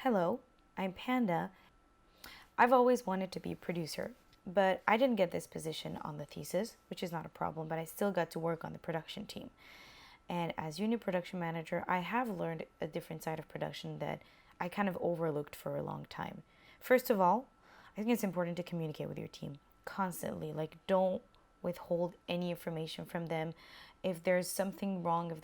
Hello, I'm Panda. I've always wanted to be a producer, but I didn't get this position on the thesis, which is not a problem, but I still got to work on the production team. And as unit production manager, I have learned a different side of production that I kind of overlooked for a long time. First of all, I think it's important to communicate with your team constantly. Like, don't withhold any information from them. If there's something wrong, if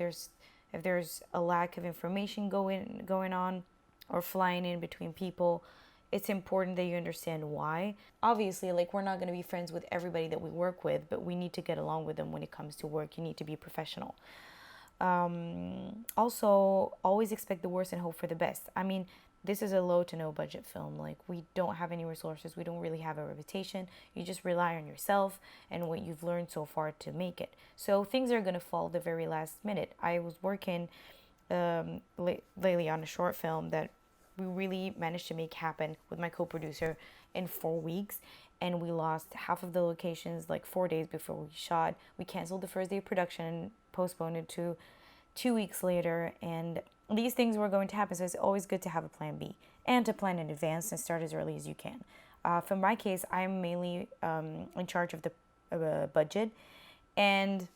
there's a lack of information going on or flying in between people, it's important that you understand why. Obviously, like, we're not going to be friends with everybody that we work with, but we need to get along with them when it comes to work. You need to be professional. Also, always expect the worst and hope for the best. I mean, this is a low to no budget film. Like, we don't have any resources, we don't really have a reputation. You just rely on yourself and what you've learned so far to make it. So things are going to fall the very last minute. I was working lately on a short film that we really managed to make happen with my co-producer in 4 weeks, and we lost half of the locations like 4 days before we shot. We canceled the first day of production and postponed it to 2 weeks later, and these things were going to happen. So it's always good to have a plan B and to plan in advance and start as early as you can. For my case, I'm mainly in charge of the budget, and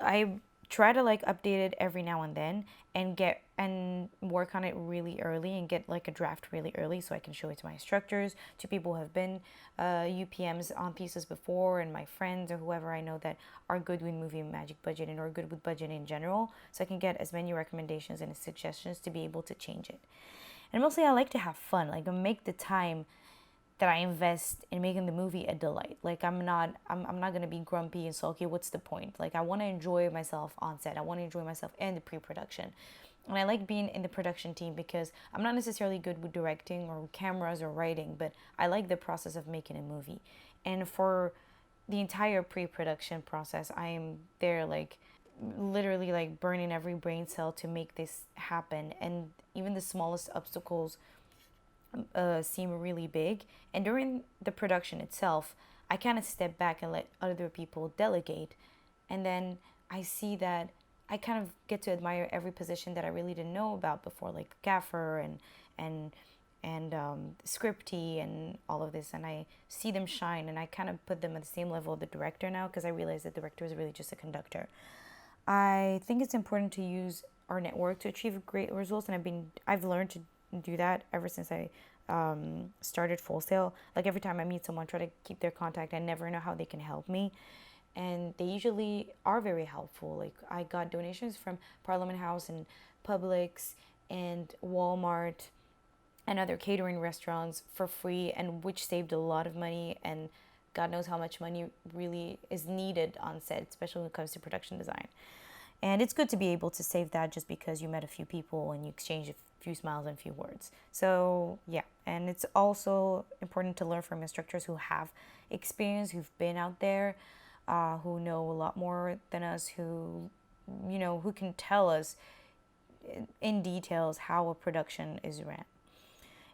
I try to like update it every now and then and get and work on it really early and get like a draft really early so I can show it to my instructors, to people who have been UPMs on pieces before, and my friends or whoever I know that are good with movie magic budgeting or good with budget in general, so I can get as many recommendations and suggestions to be able to change it. And mostly I like to have fun, like make the time that I invest in making the movie a delight. Like, I'm not gonna be grumpy and sulky. What's the point? Like, I want to enjoy myself on set. I want to enjoy myself in the pre-production. And I like being in the production team because I'm not necessarily good with directing or cameras or writing, but I like the process of making a movie. And for the entire pre-production process, I am there like literally like burning every brain cell to make this happen. And even the smallest obstacles seem really big. And during the production itself, I kind of step back and let other people delegate. And then I see that I kind of get to admire every position that I really didn't know about before, like gaffer and scripty and all of this. And I see them shine, and I kind of put them at the same level of the director now because I realize the director is really just a conductor. I think it's important to use our network to achieve great results, and I've learned to do that ever since I started Full Sail. Like, every time I meet someone, try to keep their contact. I never know how they can help me, and they usually are very helpful. Like, I got donations from Parliament House and Publix and Walmart and other catering restaurants for free, and which saved a lot of money, and God knows how much money really is needed on set, especially when it comes to production design. And it's good to be able to save that just because you met a few people and you exchange a few smiles and a few words. So, yeah. And it's also important to learn from instructors who have experience, who've been out there, who know a lot more than us, who can tell us in details how a production is ran.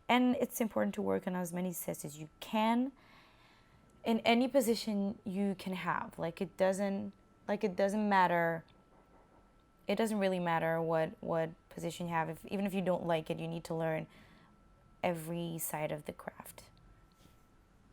And it's important to work on as many sets as you can in any position you can have. It doesn't matter. It doesn't really matter what position you have. Even if you don't like it, you need to learn every side of the craft.